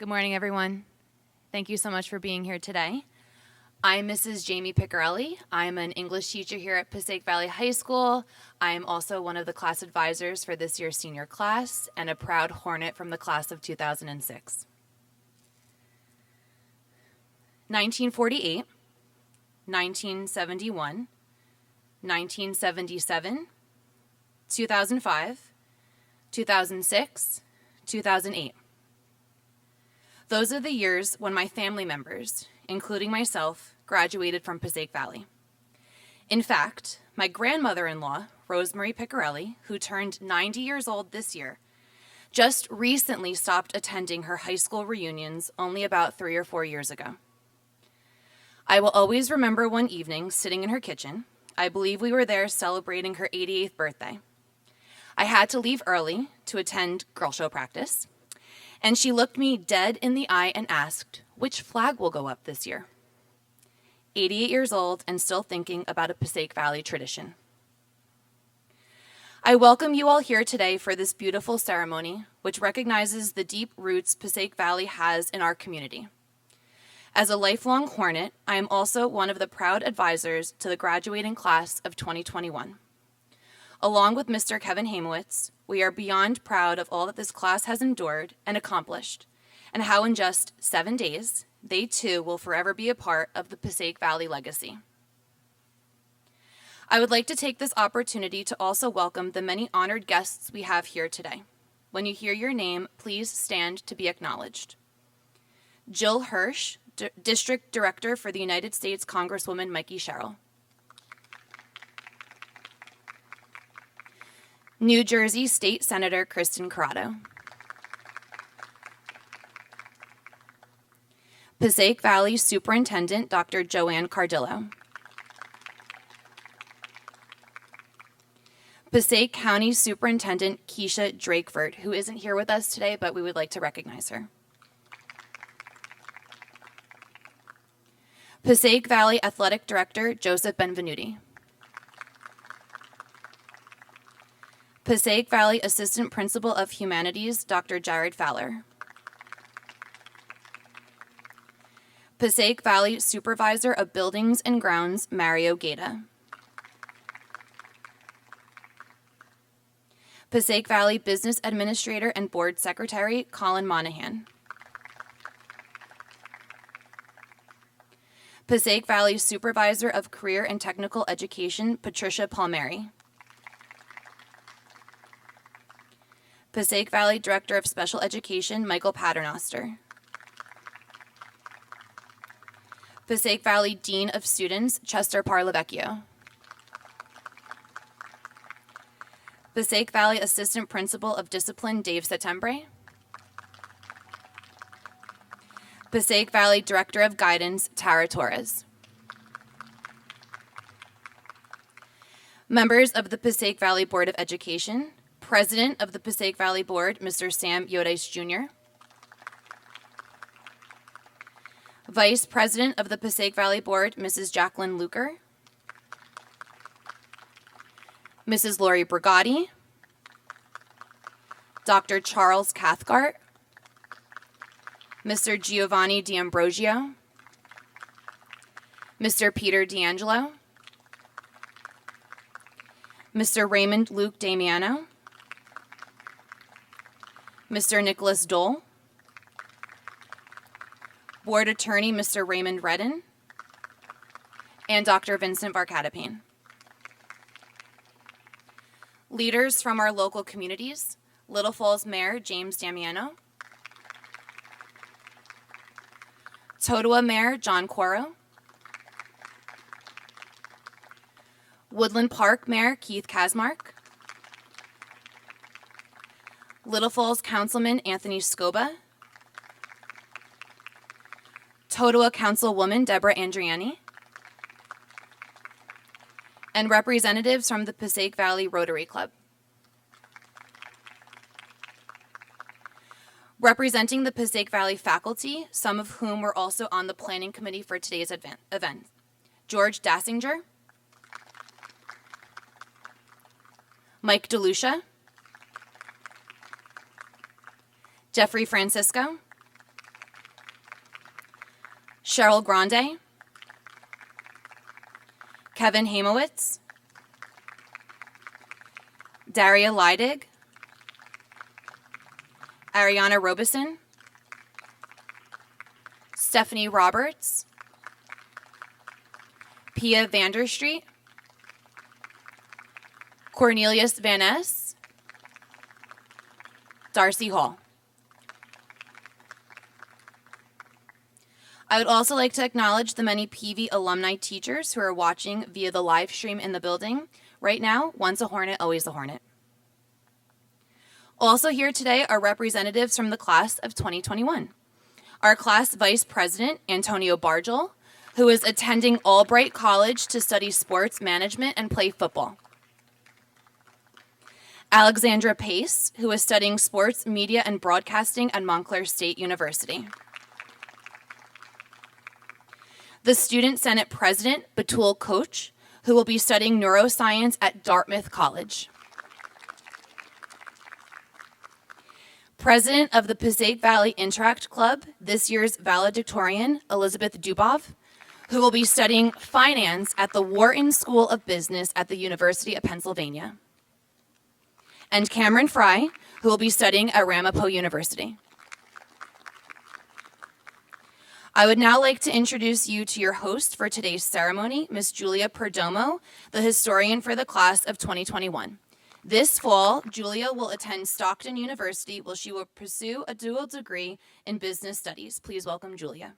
Good morning, everyone. Thank you so much for being here today. I'm Mrs. Jamie Piccarelli. I'm an English teacher here at Passaic Valley High School. I'm also one of the class advisors for this year's senior class and a proud Hornet from the class of 2006. 1948, 1971, 1977, 2005, 2006, 2008. Those are the years when my family members, including myself, graduated from Passaic Valley. In fact, my grandmother-in-law, Rosemary Piccarelli, who turned 90 years old this year, just recently stopped attending her high school reunions only about 3 or 4 years ago. I will always remember one evening sitting in her kitchen. I believe we were there celebrating her 88th birthday. I had to leave early to attend girl show practice, and she looked me dead in the eye and asked, "Which flag will go up this year?" 88 years old and still thinking about a Passaic Valley tradition. I welcome you all here today for this beautiful ceremony, which recognizes the deep roots Passaic Valley has in our community. As a lifelong Hornet, I am also one of the proud advisors to the graduating class of 2021. Along with Mr. Kevin Hamowitz, we are beyond proud of all that this class has endured and accomplished, and how in just 7 days, they too will forever be a part of the Passaic Valley legacy. I would like to take this opportunity to also welcome the many honored guests we have here today. When you hear your name, please stand to be acknowledged. Jill Hirsch, District Director for the United States Congresswoman Mikey Sherrill. New Jersey State Senator Kristen Corrado. Passaic Valley Superintendent Dr. Joanne Cardillo. Passaic County Superintendent Keisha Drakeford, who isn't here with us today, but we would like to recognize her. Passaic Valley Athletic Director Joseph Benvenuti. Passaic Valley Assistant Principal of Humanities, Dr. Jared Fowler. Passaic Valley Supervisor of Buildings and Grounds, Mario Gaeta. Passaic Valley Business Administrator and Board Secretary, Colin Monahan. Passaic Valley Supervisor of Career and Technical Education, Patricia Palmieri. Passaic Valley Director of Special Education, Michael Paternoster. Passaic Valley Dean of Students, Chester Parlavecchio. Passaic Valley Assistant Principal of Discipline, Dave Settembre. Passaic Valley Director of Guidance, Tara Torres. Members of the Passaic Valley Board of Education, President of the Passaic Valley Board, Mr. Sam Yodice Jr. Vice President of the Passaic Valley Board, Mrs. Jacqueline Luker. Mrs. Lori Brigatti. Dr. Charles Cathcart. Mr. Giovanni D'Ambrosio. Mr. Peter D'Angelo. Mr. Raymond Luke Damiano. Mr. Nicholas Dole. Board Attorney, Mr. Raymond Redden. And Dr. Vincent Barcatapane. Leaders from our local communities, Little Falls Mayor James Damiano. Totowa Mayor John Quoro. Woodland Park Mayor Keith Kasmark. Little Falls Councilman Anthony Scoba. Totowa Councilwoman Deborah Andriani. And representatives from the Passaic Valley Rotary Club. Representing the Passaic Valley faculty, some of whom were also on the planning committee for today's event, George Dassinger, Mike DeLucia, Jeffrey Francisco, Cheryl Grande, Kevin Hamowitz, Daria Leidig, Ariana Robeson, Stephanie Roberts, Pia Vanderstreet, Cornelius Van Ness, Darcy Hall. I would also like to acknowledge the many PV alumni teachers who are watching via the live stream in the building. Right now, once a Hornet, always a Hornet. Also here today are representatives from the class of 2021. Our class vice president, Antonio Bargel, who is attending Albright College to study sports management and play football. Alexandra Pace, who is studying sports, media, and broadcasting at Montclair State University. The Student Senate President, Batul Koch, who will be studying neuroscience at Dartmouth College. President of the Passaic Valley Interact Club, this year's valedictorian, Elizabeth Dubov, who will be studying finance at the Wharton School of Business at the University of Pennsylvania. And Cameron Fry, who will be studying at Ramapo University. I would now like to introduce you to your host for today's ceremony, Ms. Julia Perdomo, the historian for the class of 2021. This fall, Julia will attend Stockton University, where she will pursue a dual degree in business studies. Please welcome Julia.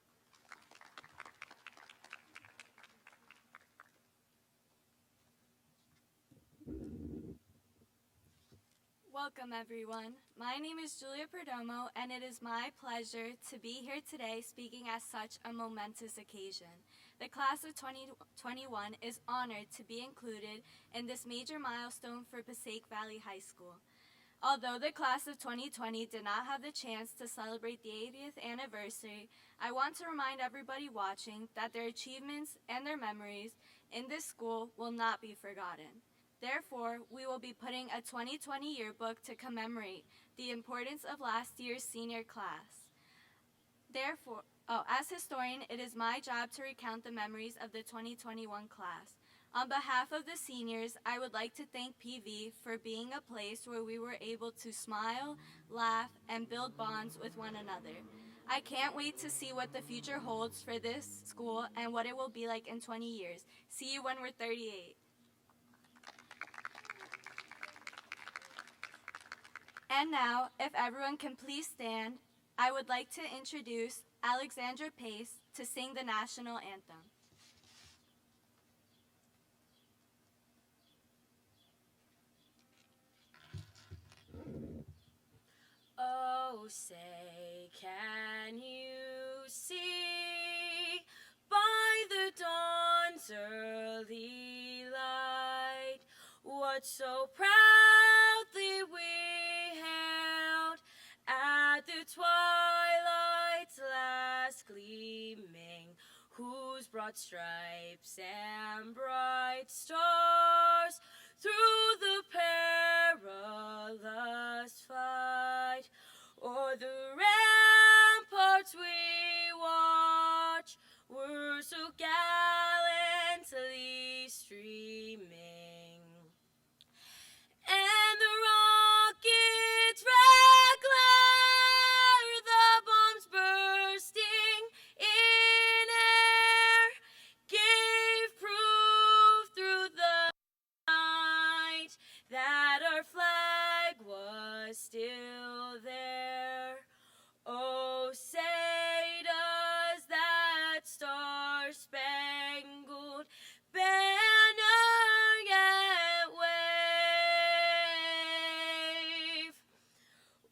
Welcome, everyone. My name is Julia Perdomo, and it is my pleasure to be here today speaking at such a momentous occasion. The class of 2021 is honored to be included in this major milestone for Passaic Valley High School. Although the class of 2020 did not have the chance to celebrate the 80th anniversary, I want to remind everybody watching that their achievements and their memories in this school will not be forgotten. Therefore, we will be putting a 2020 yearbook to commemorate the importance of last year's senior class. Therefore, as historian, it is my job to recount the memories of the 2021 class. On behalf of the seniors, I would like to thank PV for being a place where we were able to smile, laugh, and build bonds with one another. I can't wait to see what the future holds for this school and what it will be like in 20 years. See you when we're 38. And now, if everyone can please stand, I would like to introduce Alexandra Pace to sing the National Anthem. Oh, say, can you see by the dawn's early light what so proudly we hailed at the twilight's last gleaming, whose broad stripes and bright stars through the perilous fight o'er the ramparts we watch were so gallantly streaming. And the rockets' red glare, the bombs bursting in air, gave proof through the night that our flag was still there. Oh, say does that star-spangled banner yet wave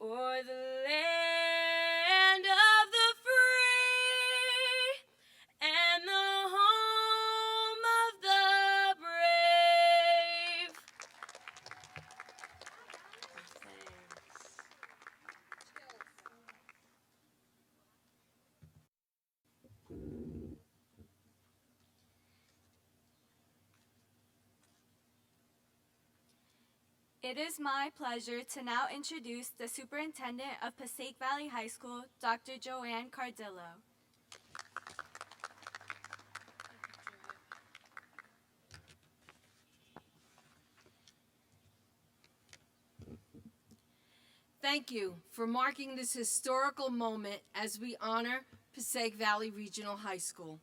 o'er the land of the free and the home of the brave? It is my pleasure to now introduce the Superintendent of Passaic Valley High School, Dr. Joanne Cardillo. Thank you for marking this historical moment as we honor Passaic Valley Regional High School.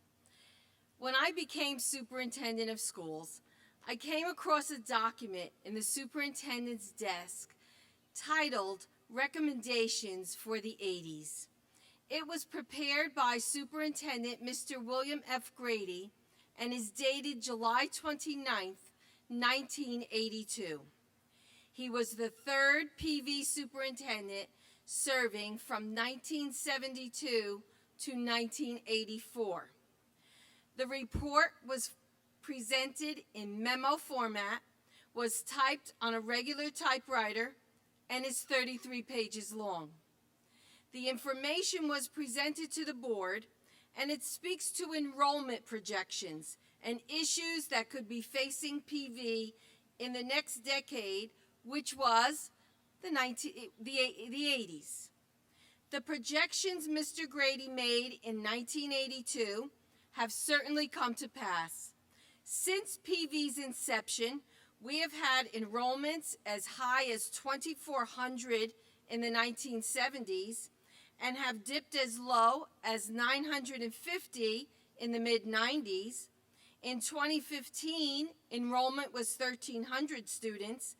When I became superintendent of schools, I came across a document in the superintendent's desk titled Recommendations for the 80s. It was prepared by Superintendent Mr. William F. Grady and is dated July 29th, 1982. He was the third PV superintendent serving from 1972 to 1984. The report was presented in memo format, was typed on a regular typewriter, and is 33 pages long. The information was presented to the board, and it speaks to enrollment projections and issues that could be facing PV in the next decade, which was the 80s. The projections Mr. Grady made in 1982 have certainly come to pass. Since PV's inception, we have had enrollments as high as 2,400 in the 1970s and have dipped as low as 950 in the mid-90s. In 2015, enrollment was 1,300 students,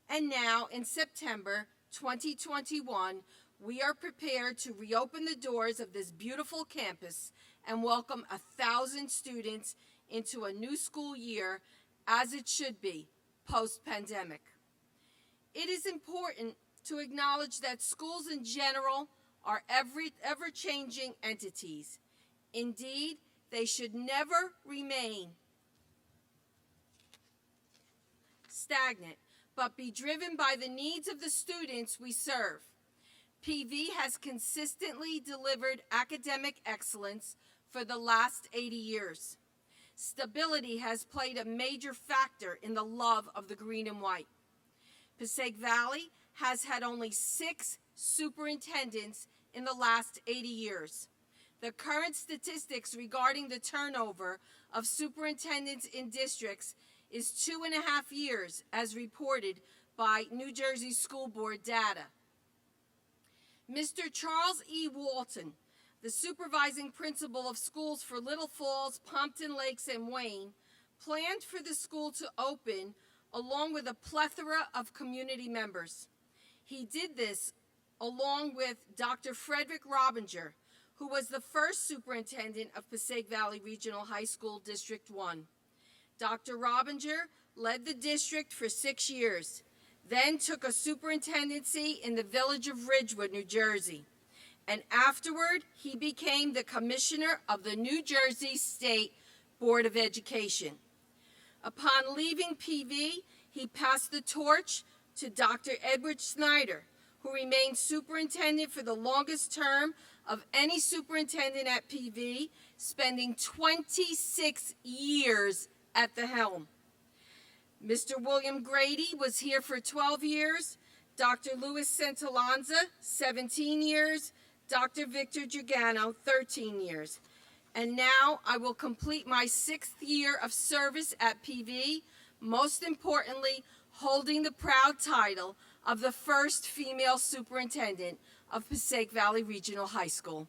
and now in September 2021, we are prepared to reopen the doors of this beautiful campus and welcome 1,000 students into a new school year as it should be, post-pandemic. It is important to acknowledge that schools in general are ever-changing entities. Indeed, they should never remain stagnant, but be driven by the needs of the students we serve. PV has consistently delivered academic excellence for the last 80 years. Stability has played a major factor in the love of the green and white. Passaic Valley has had only 6 superintendents in the last 80 years. The current statistics regarding the turnover of superintendents in districts is 2.5 years, as reported by New Jersey School Board data. Mr. Charles E. Walton, the supervising principal of schools for Little Falls, Pompton Lakes, and Wayne, planned for the school to open along with a plethora of community members. He did this along with Dr. Frederick Robinger, who was the first superintendent of Passaic Valley Regional High School District 1. Dr. Robinger led the district for 6 years, then took a superintendency in the village of Ridgewood, New Jersey, and afterward he became the commissioner of the New Jersey State Board of Education. Upon leaving PV, he passed the torch to Dr. Edward Snyder, who remained superintendent for the longest term of any superintendent at PV, spending 26 years at the helm. Mr. William Grady was here for 12 years, Dr. Louis Santalanza, 17 years, Dr. Victor Giugano, 13 years. And now I will complete my 6th year of service at PV, most importantly, holding the proud title of the first female superintendent of Passaic Valley Regional High School.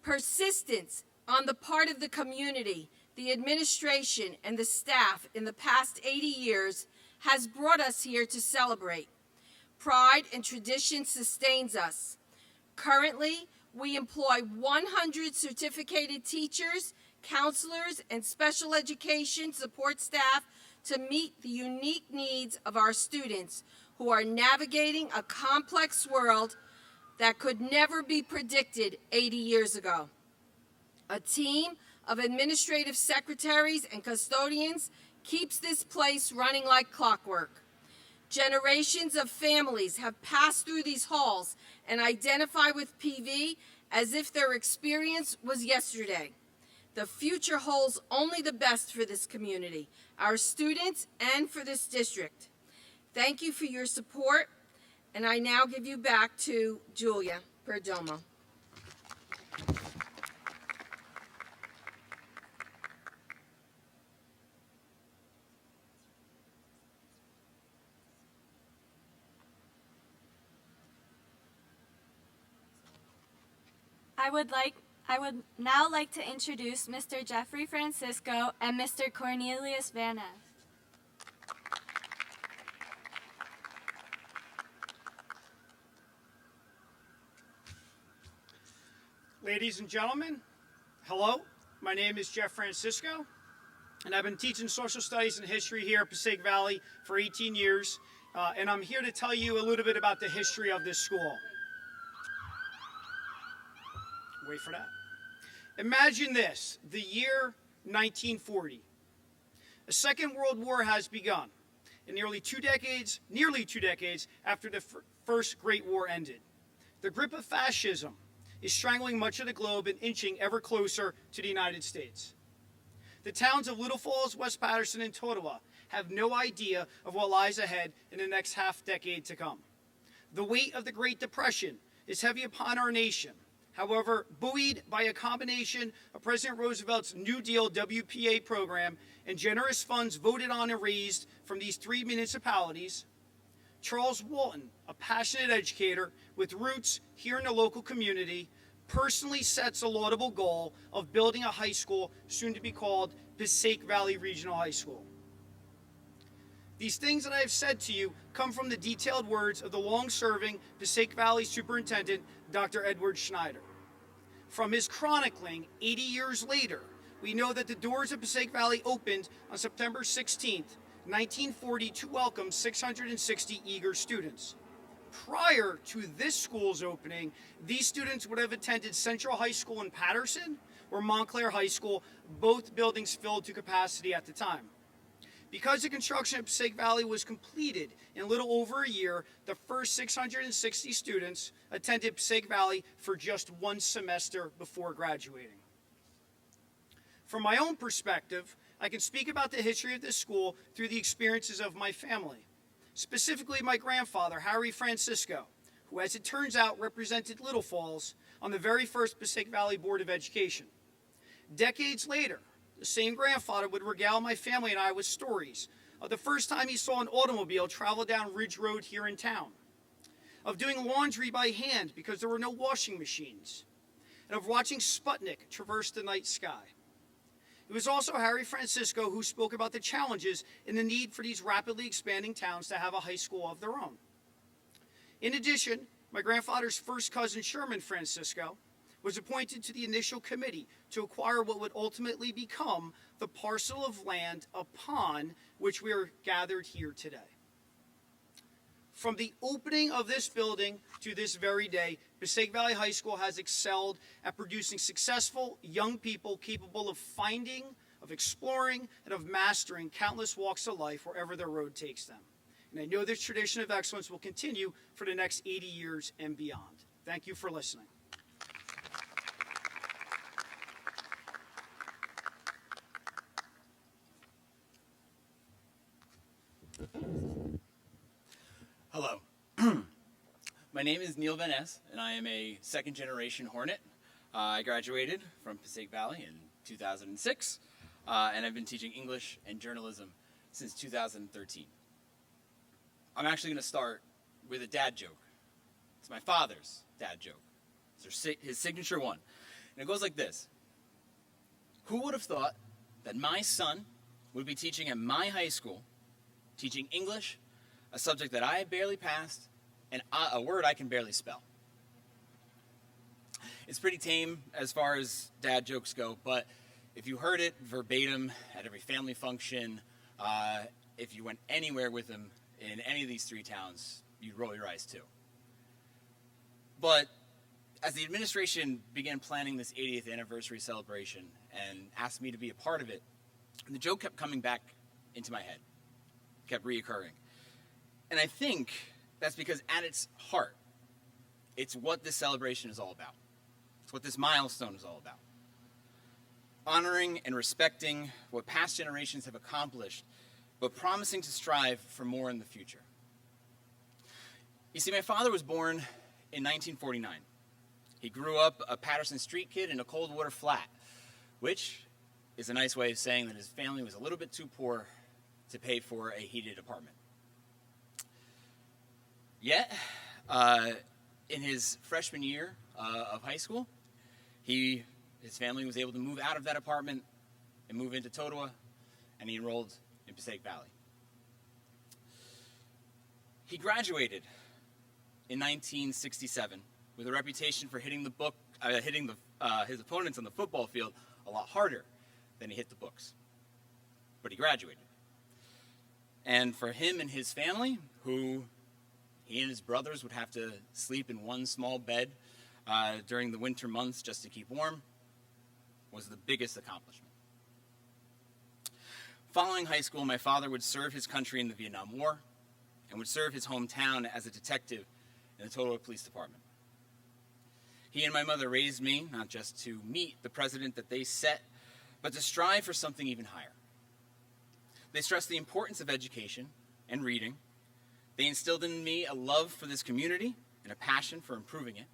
Persistence on the part of the community, the administration, and the staff in the past 80 years has brought us here to celebrate. Pride and tradition sustains us. Currently, we employ 100 certificated teachers, counselors, and special education support staff to meet the unique needs of our students who are navigating a complex world that could never be predicted 80 years ago. A team of administrative secretaries and custodians keeps this place running like clockwork. Generations of families have passed through these halls and identify with PV as if their experience was yesterday. The future holds only the best for this community, our students, and for this district. Thank you for your support, and I now give you back to Julia Perdomo. I would now like to introduce Mr. Jeffrey Francisco and Mr. Cornelius Van Ness. Ladies and gentlemen, hello. My name is Jeff Francisco, and I've been teaching social studies and history here at Passaic Valley for 18 years, and I'm here to tell you a little bit about the history of this school. Wait for that. Imagine this, the year 1940. A Second World War has begun, and nearly two decades after the First Great War ended. The grip of fascism is strangling much of the globe and inching ever closer to the United States. The towns of Little Falls, West Patterson, and Totowa have no idea of what lies ahead in the next half decade to come. The weight of the Great Depression is heavy upon our nation. However, buoyed by a combination of President Roosevelt's New Deal WPA program and generous funds voted on and raised from these three municipalities, Charles Walton, a passionate educator with roots here in the local community, personally sets a laudable goal of building a high school soon to be called Passaic Valley Regional High School. These things that I have said to you come from the detailed words of the long-serving Passaic Valley Superintendent, Dr. Edward Schneider. From his chronicling 80 years later, we know that the doors of Passaic Valley opened on September 16th, 1940 to welcome 660 eager students. Prior to this school's opening, these students would have attended Central High School in Patterson or Montclair High School, both buildings filled to capacity at the time. Because the construction of Passaic Valley was completed in a little over a year, the first 660 students attended Passaic Valley for just one semester before graduating. From my own perspective, I can speak about the history of this school through the experiences of my family, specifically my grandfather, Harry Francisco, who, as it turns out, represented Little Falls on the very first Passaic Valley Board of Education. Decades later, the same grandfather would regale my family and I with stories of the first time he saw an automobile travel down Ridge Road here in town, of doing laundry by hand because there were no washing machines, and of watching Sputnik traverse the night sky. It was also Harry Francisco who spoke about the challenges and the need for these rapidly expanding towns to have a high school of their own. In addition, my grandfather's first cousin, Sherman Francisco, was appointed to the initial committee to acquire what would ultimately become the parcel of land upon which we are gathered here today. From the opening of this building to this very day, Passaic Valley High School has excelled at producing successful young people capable of finding, of exploring, and of mastering countless walks of life wherever their road takes them. And I know this tradition of excellence will continue for the next 80 years and beyond. Thank you for listening. Hello. My name is Neil Van Ness, and I am a second-generation Hornet. I graduated from Passaic Valley in 2006, and I've been teaching English and journalism since 2013. I'm actually going to start with a dad joke. It's my father's dad joke. It's his signature one. And it goes like this. Who would have thought that my son would be teaching at my high school, teaching English, a subject that I barely passed, and a word I can barely spell? It's pretty tame as far as dad jokes go, but if you heard it verbatim at every family function, if you went anywhere with him in any of these three towns, you'd roll your eyes too. But as the administration began planning this 80th anniversary celebration and asked me to be a part of it, the joke kept coming back into my head, kept reoccurring. And I think that's because at its heart, it's what this celebration is all about. It's what this milestone is all about. Honoring and respecting what past generations have accomplished, but promising to strive for more in the future. You see, my father was born in 1949. He grew up a Patterson Street kid in a Coldwater flat, which is a nice way of saying that his family was a little bit too poor to pay for a heated apartment. Yet, in his freshman year of high school, His family was able to move out of that apartment and move into Totowa, and he enrolled in Passaic Valley. He graduated in 1967 with a reputation for hitting his opponents on the football field a lot harder than he hit the books. But he graduated. And for him and his family, who he and his brothers would have to sleep in one small bed during the winter months just to keep warm, was the biggest accomplishment. Following high school, my father would serve his country in the Vietnam War and would serve his hometown as a detective in the Totowa Police Department. He and my mother raised me not just to meet the president that they set, but to strive for something even higher. They stressed the importance of education and reading. They instilled in me a love for this community and a passion for improving it,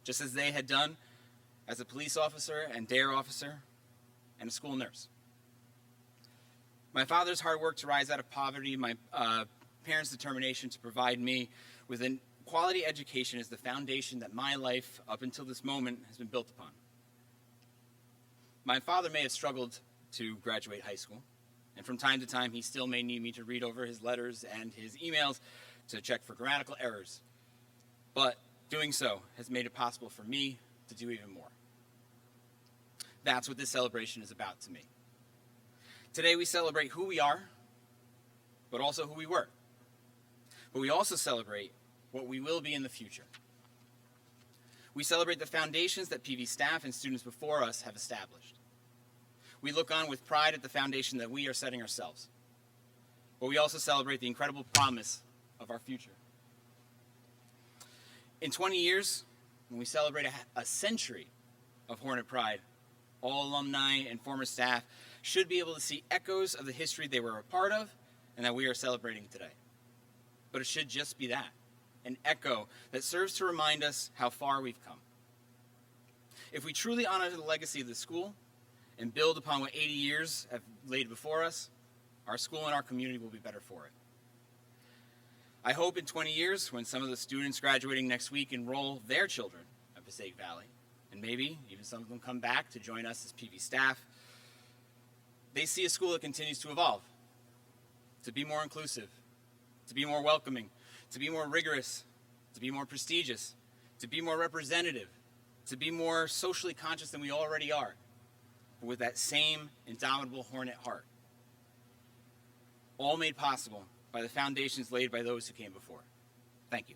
just as they had done as a police officer and dare officer and a school nurse. My father's hard work to rise out of poverty, my parents' determination to provide me with a quality education is the foundation that my life, up until this moment, has been built upon. My father may have struggled to graduate high school, and from time to time he still may need me to read over his letters and his emails to check for grammatical errors. But doing so has made it possible for me to do even more. That's what this celebration is about to me. Today we celebrate who we are, but also who we were. But we also celebrate what we will be in the future. We celebrate the foundations that PV staff and students before us have established. We look on with pride at the foundation that we are setting ourselves. But we also celebrate the incredible promise of our future. In 20 years, when we celebrate a century of Hornet Pride, all alumni and former staff should be able to see echoes of the history they were a part of and that we are celebrating today. But it should just be that, an echo that serves to remind us how far we've come. If we truly honor the legacy of the school and build upon what 80 years have laid before us, our school and our community will be better for it. I hope in 20 years, when some of the students graduating next week enroll their children at Passaic Valley, and maybe even some of them come back to join us as PV staff, they see a school that continues to evolve, to be more inclusive, to be more welcoming, to be more rigorous, to be more prestigious, to be more representative, to be more socially conscious than we already are, but with that same indomitable Hornet heart. All made possible by the foundations laid by those who came before. Thank you.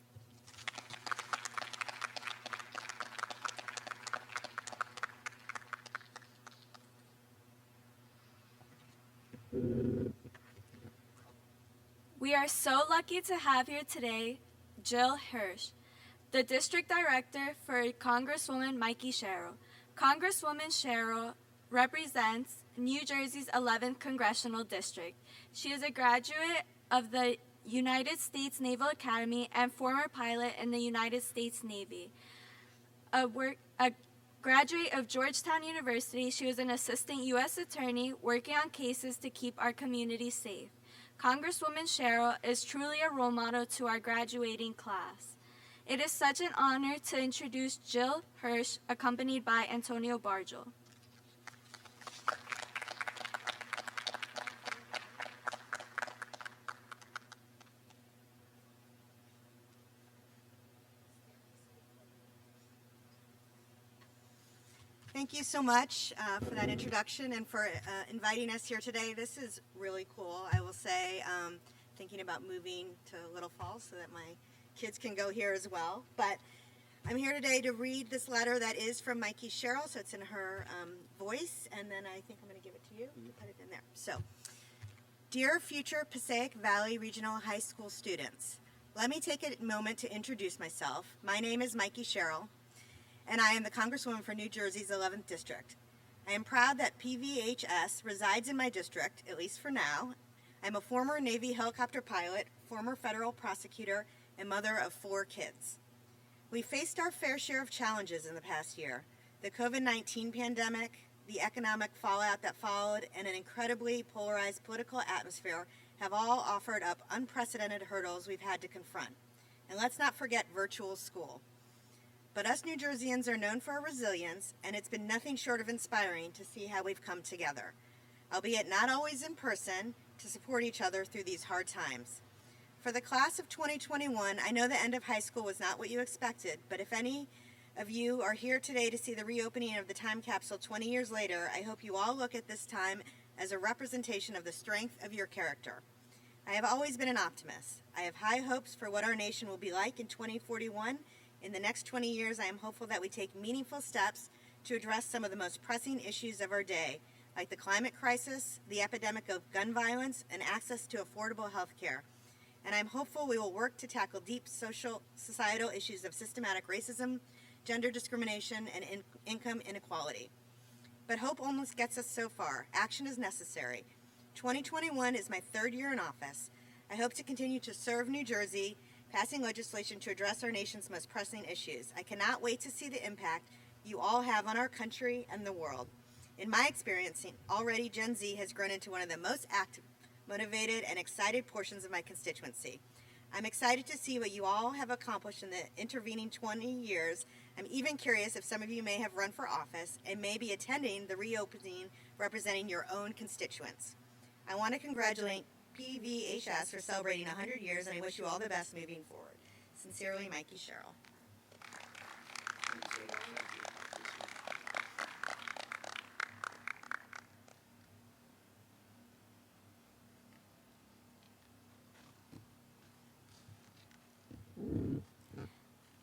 We are so lucky to have here today Jill Hirsch, the District Director for Congresswoman Mikey Sherrill. Congresswoman Sherrill represents New Jersey's 11th Congressional District. She is a graduate of the United States Naval Academy and former pilot in the United States Navy. A graduate of Georgetown University, she was an assistant U.S. attorney working on cases to keep our community safe. Congresswoman Sherrill is truly a role model to our graduating class. It is such an honor to introduce Jill Hirsch, accompanied by Antonio Bargel. Thank you so much for that introduction and for inviting us here today. This is really cool, I will say. Thinking about moving to Little Falls so that my kids can go here as well. But I'm here today to read this letter that is from Mikey Sherrill, so it's in her voice, and then I think I'm going to give it to you. Put it in there. So, dear future Passaic Valley Regional High School students, let me take a moment to introduce myself. My name is Mikey Sherrill, and I am the Congresswoman for New Jersey's 11th District. I am proud that PVHS resides in my district, at least for now. I'm a former Navy helicopter pilot, former federal prosecutor, and mother of 4 kids. We faced our fair share of challenges in the past year. The COVID-19 pandemic, the economic fallout that followed, and an incredibly polarized political atmosphere have all offered up unprecedented hurdles we've had to confront. And let's not forget virtual school. but us New Jerseyans are known for our resilience, and it's been nothing short of inspiring to see how we've come together, albeit not always in person, to support each other through these hard times. For the class of 2021, I know the end of high school was not what you expected, but if any of you are here today to see the reopening of the time capsule 20 years later, I hope you all look at this time as a representation of the strength of your character. I have always been an optimist. I have high hopes for what our nation will be like in 2041. In the next 20 years, I am hopeful that we take meaningful steps to address some of the most pressing issues of our day, like the climate crisis, the epidemic of gun violence, and access to affordable health care. And I'm hopeful we will work to tackle deep societal issues of systematic racism, gender discrimination, and income inequality. But hope almost gets us so far. Action is necessary. 2021 is my third year in office. I hope to continue to serve New Jersey, passing legislation to address our nation's most pressing issues. I cannot wait to see the impact you all have on our country and the world. In my experience, already Gen Z has grown into one of the most active, motivated, and excited portions of my constituency. I'm excited to see what you all have accomplished in the intervening 20 years. I'm even curious if some of you may have run for office and may be attending the reopening representing your own constituents. I want to congratulate PVHS for celebrating 100 years, and I wish you all the best moving forward. Sincerely, Mikey Sherrill.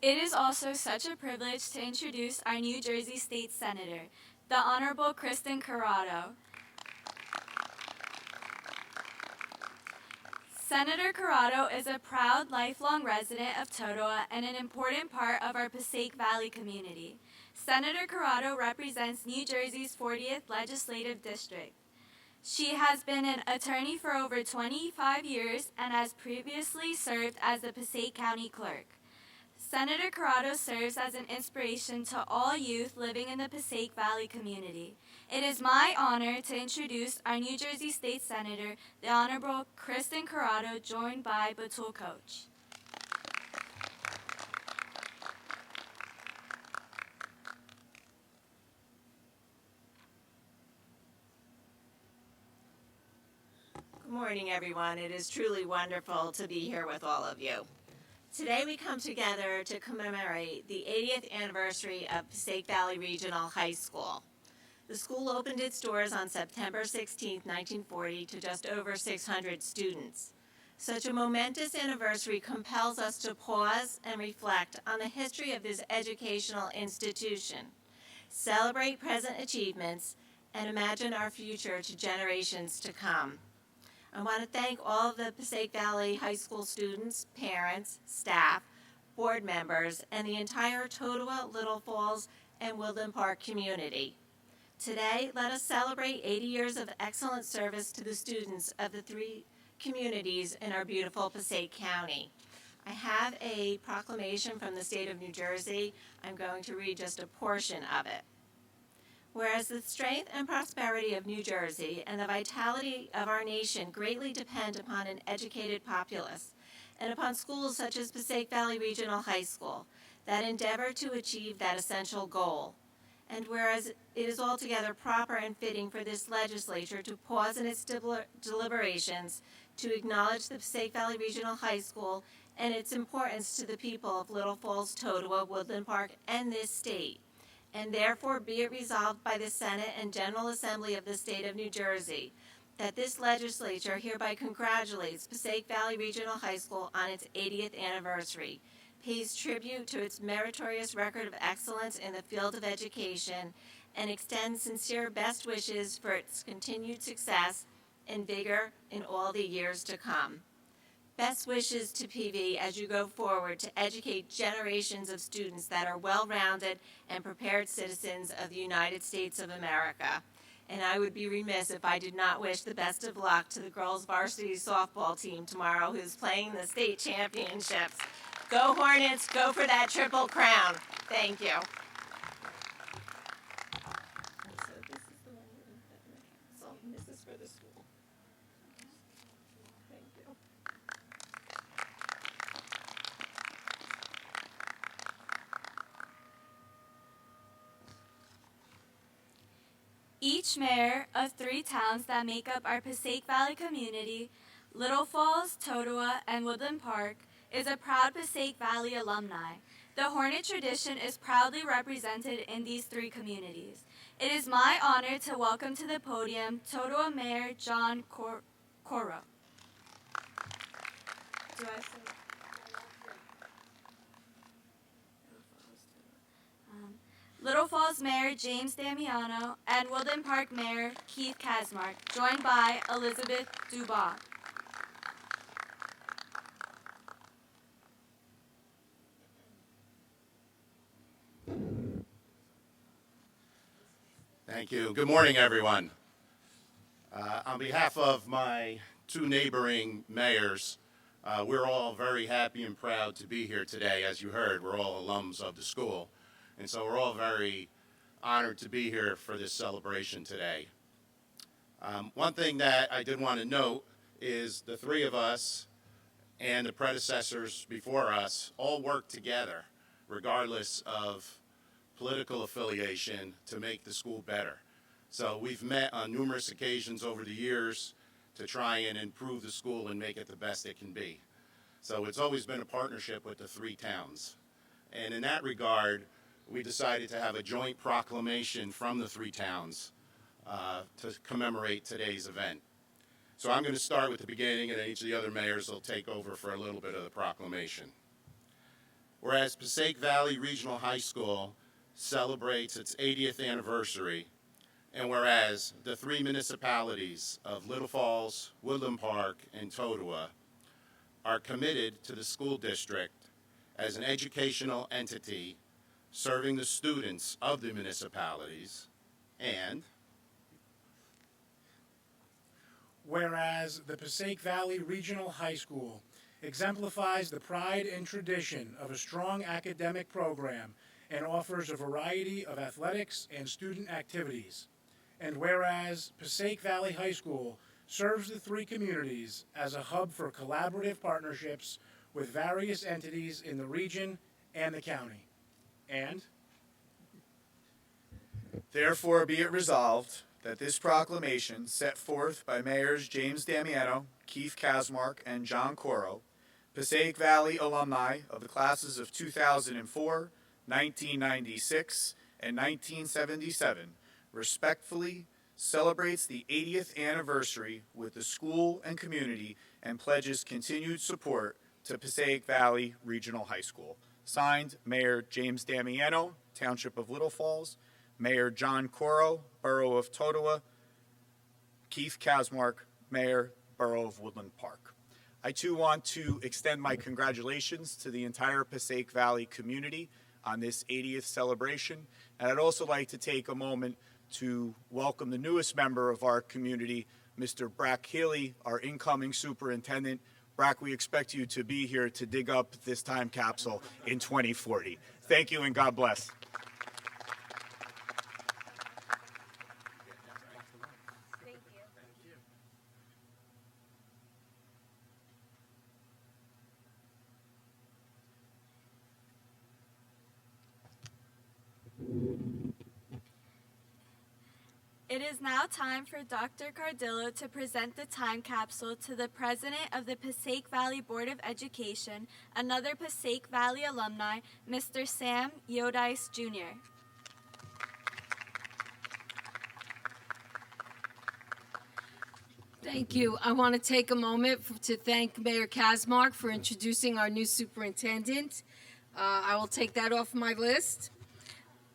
It is also such a privilege to introduce our New Jersey State Senator, the Honorable Kristen Corrado. Senator Corrado is a proud, lifelong resident of Totowa and an important part of our Passaic Valley community. Senator Corrado represents New Jersey's 40th Legislative District. She has been an attorney for over 25 years and has previously served as the Passaic County Clerk. Senator Corrado serves as an inspiration to all youth living in the Passaic Valley community. It is my honor to introduce our New Jersey State Senator, the Honorable Kristen Corrado, joined by Batul Coach. Good morning, everyone. It is truly wonderful to be here with all of you. Today we come together to commemorate the 80th anniversary of Passaic Valley Regional High School. The school opened its doors on September 16, 1940 to just over 600 students. Such a momentous anniversary compels us to pause and reflect on the history of this educational institution, celebrate present achievements, and imagine our future to generations to come. I want to thank all of the Passaic Valley High School students, parents, staff, board members, and the entire Totowa, Little Falls, and Woodland Park community. Today, let us celebrate 80 years of excellent service to the students of the three communities in our beautiful Passaic County. I have a proclamation from the state of New Jersey. I'm going to read just a portion of it. Whereas the strength and prosperity of New Jersey and the vitality of our nation greatly depend upon an educated populace and upon schools such as Passaic Valley Regional High School that endeavor to achieve that essential goal. And whereas it is altogether proper and fitting for this legislature to pause in its deliberations to acknowledge the Passaic Valley Regional High School and its importance to the people of Little Falls, Totowa, Woodland Park, and this state. And therefore be it resolved by the Senate and General Assembly of the State of New Jersey that this legislature hereby congratulates Passaic Valley Regional High School on its 80th anniversary, pays tribute to its meritorious record of excellence in the field of education, and extends sincere best wishes for its continued success and vigor in all the years to come. Best wishes to PV as you go forward to educate generations of students that are well-rounded and prepared citizens of the United States of America. And I would be remiss if I did not wish the best of luck to the girls varsity softball team tomorrow who's playing the state championships. Go Hornets, go for that triple crown. Thank you. So this is the one in the council, and this is for the school. Thank you. Each mayor of 3 towns that make up our Passaic Valley community, Little Falls, Totowa, and Woodland Park, is a proud Passaic Valley alumni. The Hornet tradition is proudly represented in these 3 communities. It is my honor to welcome to the podium Totowa Mayor John Coro. Little Falls Mayor James Damiano and Woodland Park Mayor Keith Kasmark, joined by Elizabeth Dubois. Thank you. Good morning, everyone. On behalf of my 2 neighboring mayors, we're all very happy and proud to be here today. As you heard, we're all alums of the school, and so we're all very honored to be here for this celebration today. One thing that I did want to note is the 3 of us and the predecessors before us all worked together, regardless of political affiliation, to make the school better. So we've met on numerous occasions over the years to try and improve the school and make it the best it can be. So it's always been a partnership with the 3 towns. And in that regard, we decided to have a joint proclamation from the 3 towns to commemorate today's event. So I'm going to start with the beginning, and then each of the other mayors will take over for a little bit of the proclamation. Whereas Passaic Valley Regional High School celebrates its 80th anniversary, and whereas the 3 municipalities of Little Falls, Woodland Park, and Totowa are committed to the school district as an educational entity serving the students of the municipalities, and whereas the Passaic Valley Regional High School exemplifies the pride and tradition of a strong academic program and offers a variety of athletics and student activities. And whereas Passaic Valley High School serves the 3 communities as a hub for collaborative partnerships with various entities in the region and the county. And therefore be it resolved that this proclamation set forth by Mayors James Damiano, Keith Kasmark, and John Coro, Passaic Valley alumni of the classes of 2004, 1996, and 1977, respectfully celebrates the 80th anniversary with the school and community and pledges continued support to Passaic Valley Regional High School. Signed, Mayor James Damiano, Township of Little Falls, Mayor John Coro, Borough of Totowa, Keith Kasmark, Mayor, Borough of Woodland Park. I too want to extend my congratulations to the entire Passaic Valley community on this 80th celebration. And I'd also like to take a moment to welcome the newest member of our community, Mr. Brack Healy, our incoming superintendent. Brack, we expect you to be here to dig up this time capsule in 2040. Thank you and God bless. It is now time for Dr. Cardillo to present the time capsule to the President of the Passaic Valley Board of Education, another Passaic Valley alumni, Mr. Sam Yodice, Jr. Thank you. I want to take a moment to thank Mayor Kasmark for introducing our new superintendent. I will take that off my list.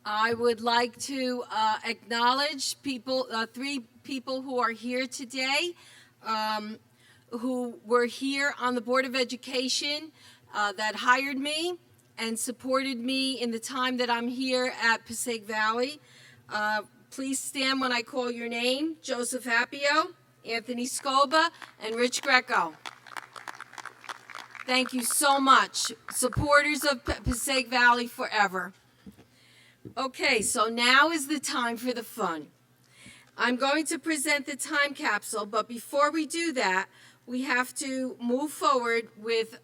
I would like to acknowledge 3 people who are here today, who were here on the Board of Education that hired me and supported me in the time that I'm here at Passaic Valley. Please stand when I call your name. Joseph Appio, Anthony Scoba, and Rich Greco. Thank you so much. Supporters of Passaic Valley forever. Okay, so now is the time for the fun. I'm going to present the time capsule, but before we do that, we have to move forward with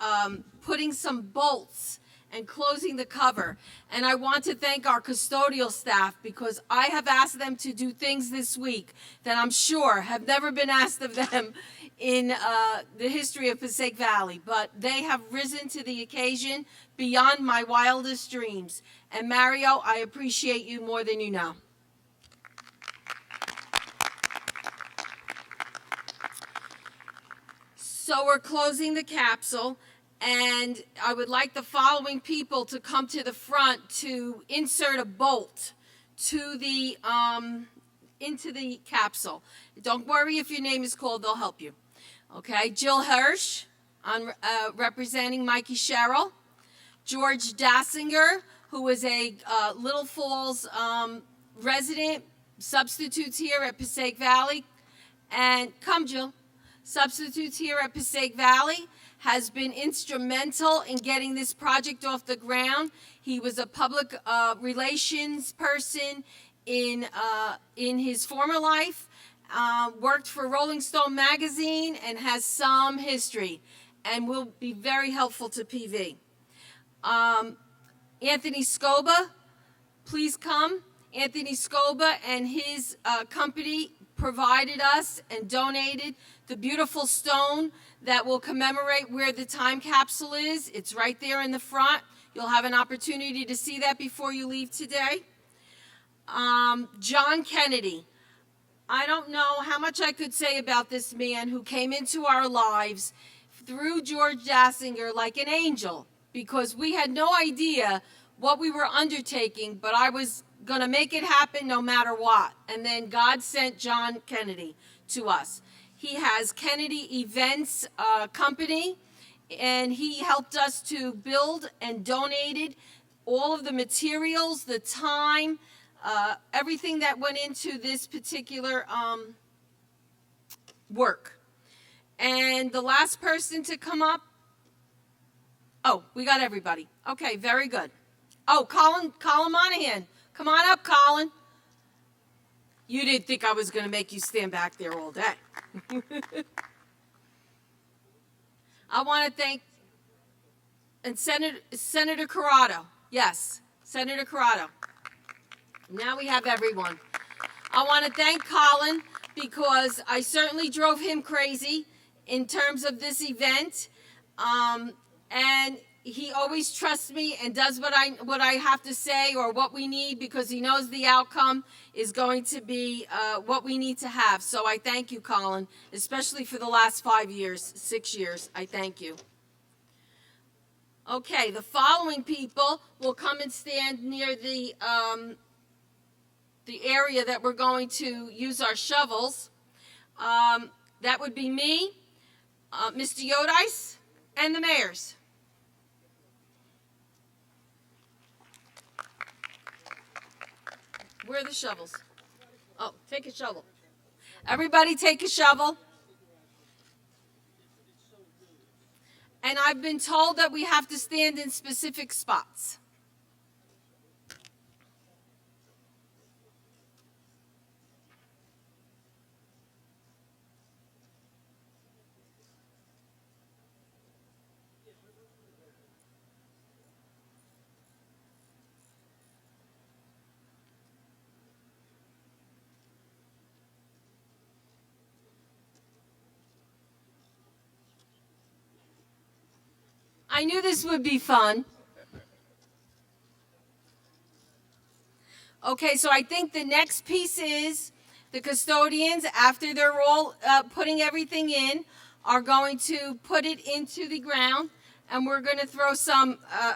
putting some bolts and closing the cover. And I want to thank our custodial staff because I have asked them to do things this week that I'm sure have never been asked of them in the history of Passaic Valley. But they have risen to the occasion beyond my wildest dreams. And Mario, I appreciate you more than you know. So we're closing the capsule, and I would like the following people to come to the front to insert a bolt to the into the capsule. Don't worry if your name is called; they'll help you. Okay, Jill Hirsch, representing Mikey Sherrill. George Dassinger, who is a Little Falls resident, substitutes here at Passaic Valley, and come, Jill. Substitutes here at Passaic Valley, has been instrumental in getting this project off the ground. He was a public relations person in his former life, worked for Rolling Stone magazine, and has some history, and will be very helpful to PV. Anthony Scoba, please come. Anthony Scoba and his company provided us and donated the beautiful stone that will commemorate where the time capsule is. It's right there in the front. You'll have an opportunity to see that before you leave today. John Kennedy. I don't know how much I could say about this man who came into our lives through George Dassinger like an angel, because we had no idea what we were undertaking, but I was going to make it happen no matter what. And then God sent John Kennedy to us. He has Kennedy Events Company, and he helped us to build and donated all of the materials, the time, everything that went into this particular work. And the last person to come up, oh, we got everybody. Okay, very good. Oh, Colin Monahan. Come on up, Colin. You didn't think I was going to make you stand back there all day. I want to thank Senator Corrado. Yes, Senator Corrado. Now we have everyone. I want to thank Colin because I certainly drove him crazy in terms of this event. And he always trusts me and does what I have to say or what we need, because he knows the outcome is going to be what we need to have. So I thank you, Colin, especially for the last 6 years. I thank you. Okay, the following people will come and stand near the area that we're going to use our shovels. That would be me, Mr. Yodice, and the mayors. Where are the shovels? Oh, take a shovel. Everybody take a shovel. And I've been told that we have to stand in specific spots. I knew this would be fun. Okay, so I think the next piece is the custodians, after they're all putting everything in, are going to put it into the ground, and we're going to throw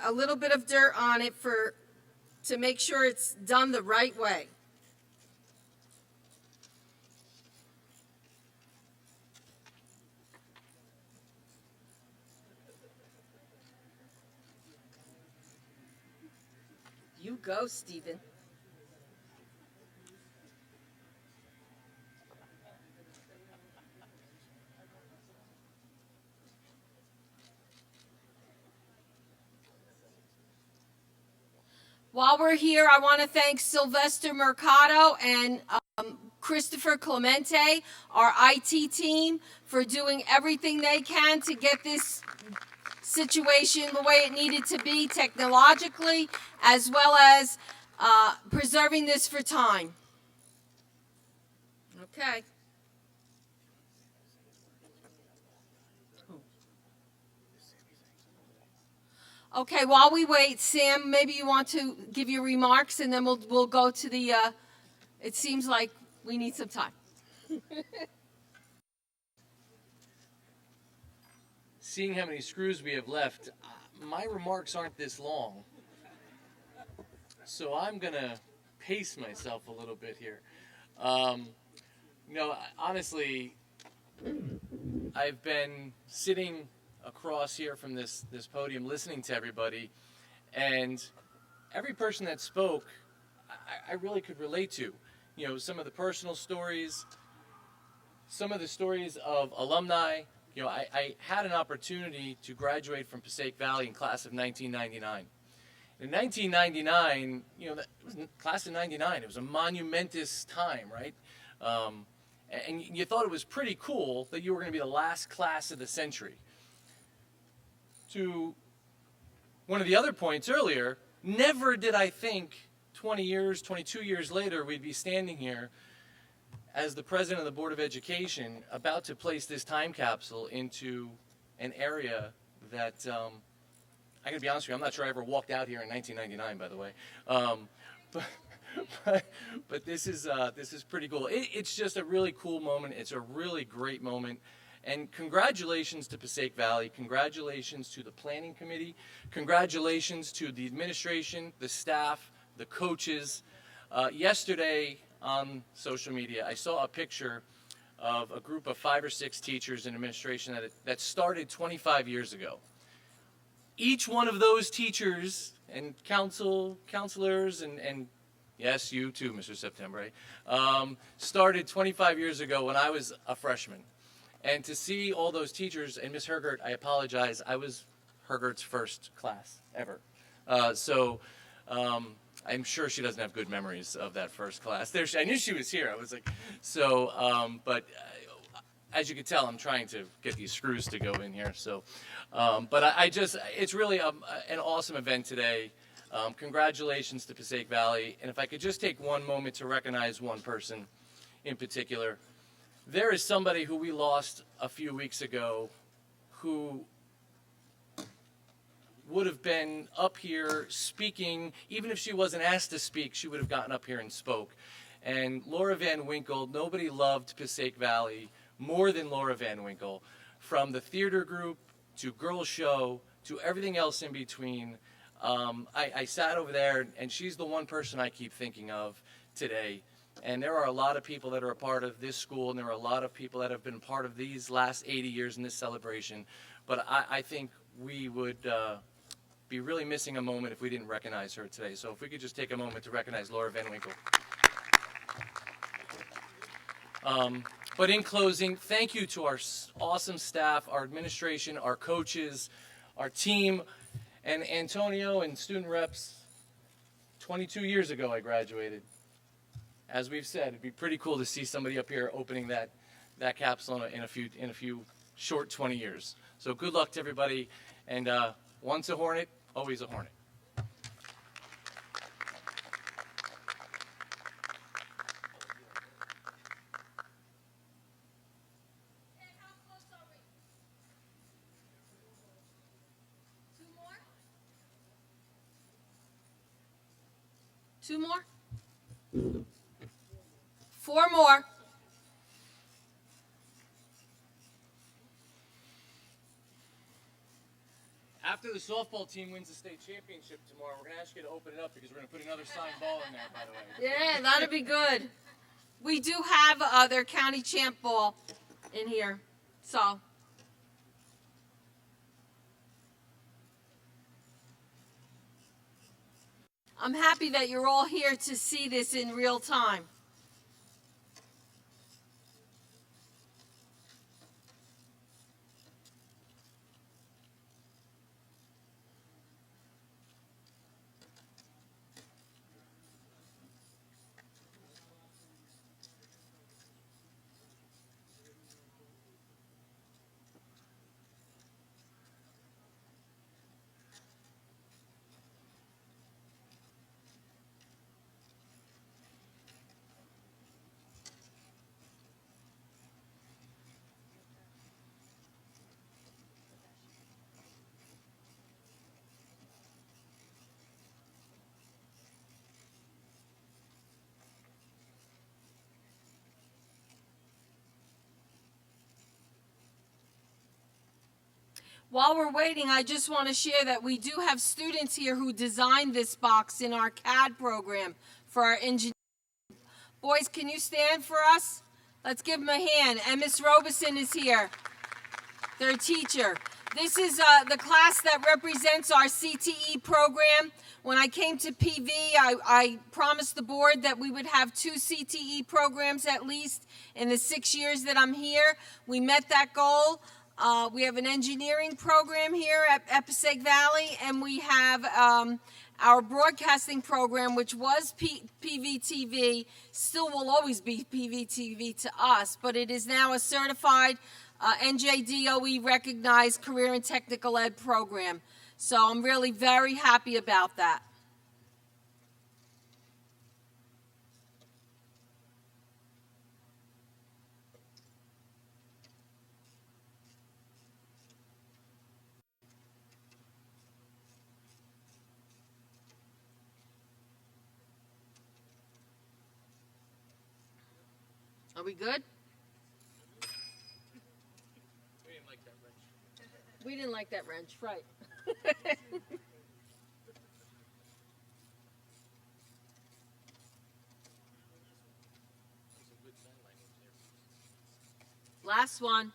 a little bit of dirt on it to make sure it's done the right way. You go, Stephen. While we're here, I want to thank Sylvester Mercado and Christopher Clemente, our IT team, for doing everything they can to get this situation the way it needed to be technologically, as well as preserving this for time. Okay. Okay, while we wait, Sam, maybe you want to give your remarks, and then we'll go to the, it seems like we need some time. Seeing how many screws we have left, my remarks aren't this long. So I'm going to pace myself a little bit here. Honestly, I've been sitting across here from this podium listening to everybody, and every person that spoke, I really could relate to. You know, some of the personal stories, some of the stories of alumni. You know, I had an opportunity to graduate from Passaic Valley in class of 1999. In 1999, it was class of 99. It was a monumentous time, right? And you thought it was pretty cool that you were going to be the last class of the century. To one of the other points earlier, never did I think 20 years, 22 years later, we'd be standing here as the president of the Board of Education about to place this time capsule into an area that, I gotta be honest with you, I'm not sure I ever walked out here in 1999, by the way. But this is pretty cool. It's just a really cool moment. It's a really great moment. And congratulations to Passaic Valley. Congratulations to the planning committee. Congratulations to the administration, the staff, the coaches. Yesterday on social media, I saw a picture of a group of 5 or 6 teachers and administration that started 25 years ago. Each one of those teachers and counselors, and yes, you too, Mr. September, started 25 years ago when I was a freshman. And to see all those teachers, and Ms. Hergert, I apologize, I was Hergert's first class ever. I'm sure she doesn't have good memories of that first class. I knew she was here. I was like, but as you can tell, I'm trying to get these screws to go in here. So, it's really an awesome event today. Congratulations to Passaic Valley. And if I could just take one moment to recognize one person in particular. There is somebody who we lost a few weeks ago who would have been up here speaking. Even if she wasn't asked to speak, she would have gotten up here and spoke. And Laura Van Winkle, nobody loved Passaic Valley more than Laura Van Winkle. From the theater group to girl show to everything else in between. I sat over there, and she's the one person I keep thinking of today. And there are a lot of people that are a part of this school, and there are a lot of people that have been part of these last 80 years in this celebration. But I think we would be really missing a moment if we didn't recognize her today. So if we could just take a moment to recognize Laura Van Winkle. But in closing, thank you to our awesome staff, our administration, our coaches, our team, and Antonio and student reps. 22 years ago I graduated. As we've said, it'd be pretty cool to see somebody up here opening that capsule in a few short 20 years. So good luck to everybody, and once a Hornet, always a Hornet. Two more? 4 more. After the softball team wins the state championship tomorrow, we're going to ask you to open it up because we're going to put another signed ball in there, by the way. Yeah, that'll be good. We do have their county champ ball in here, so. I'm happy that you're all here to see this in real time. While we're waiting, I just want to share that we do have students here who designed this box in our CAD program for our engineering. Boys, can you stand for us? Let's give them a hand. And Miss Robeson is here, their teacher. This is the class that represents our CTE program. When I came to PV, I promised the board that we would have 2 CTE programs at least in the 6 years that I'm here. We met that goal. We have an engineering program here at Passaic Valley, and we have our broadcasting program, which was PVTV, still will always be PVTV to us, but it is now a certified NJDOE recognized career and technical ed program. So I'm really very happy about that. Are we good? We didn't like that wrench. We didn't like that wrench, right. Last one.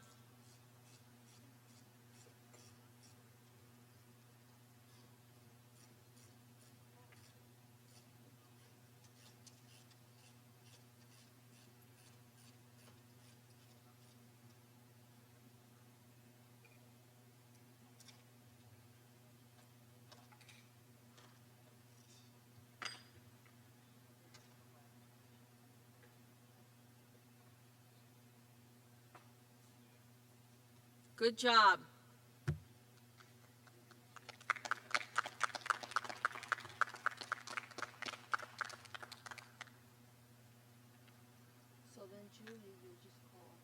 Good job. So then Julie will just call.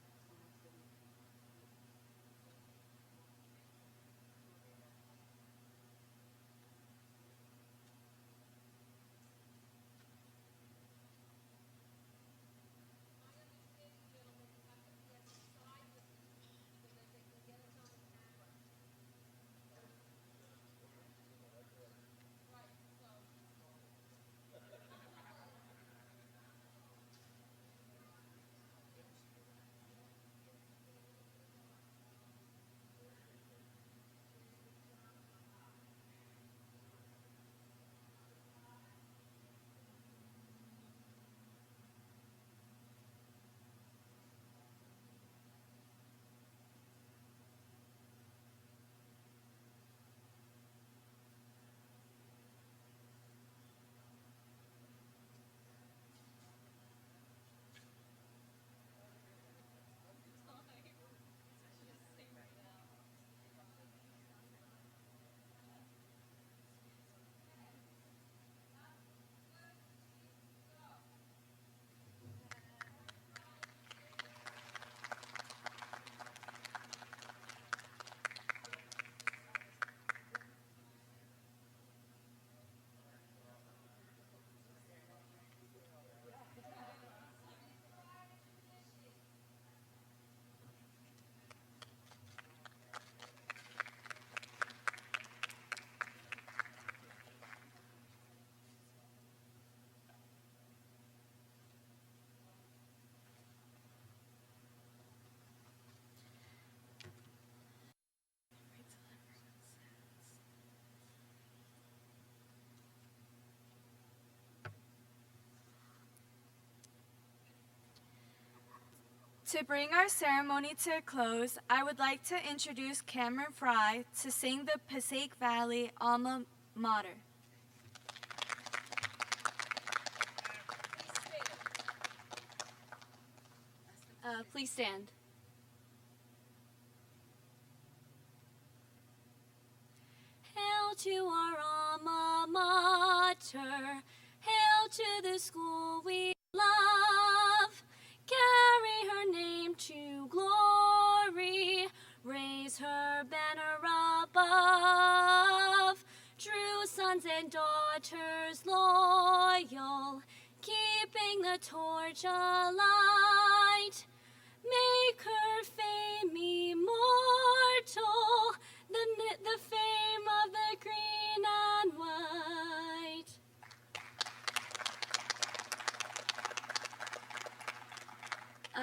To bring our ceremony to a close, I would like to introduce Cameron Fry to sing the Passaic Valley Alma Mater. Please stand. Hail to our alma mater, hail to the school we love. Carry her name to glory, raise her banner above. True sons and daughters loyal, keeping the torch alight. Make her fame immortal, the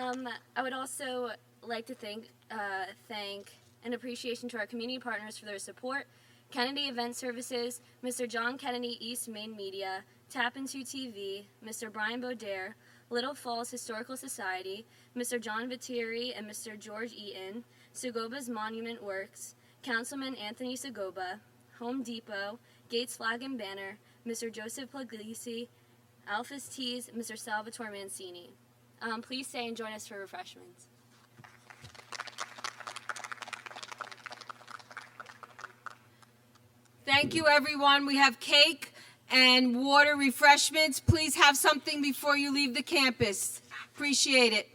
I would also like to thank and appreciation to our community partners for their support: Kennedy Event Services, Mr. John Kennedy East Main Media, Tap Into TV, Mr. Brian Baudere, Little Falls Historical Society, Mr. John Viteri and Mr. George Eaton, Segoba's Monument Works, Councilman Anthony Segoba, Home Depot, Gates Flag and Banner, Mr. Joseph Puglisi, Alphas Teas, Mr. Salvatore Mancini. Please stay and join us for refreshments. Thank you, everyone. We have cake and water refreshments. Please have something before you leave the campus. Appreciate it.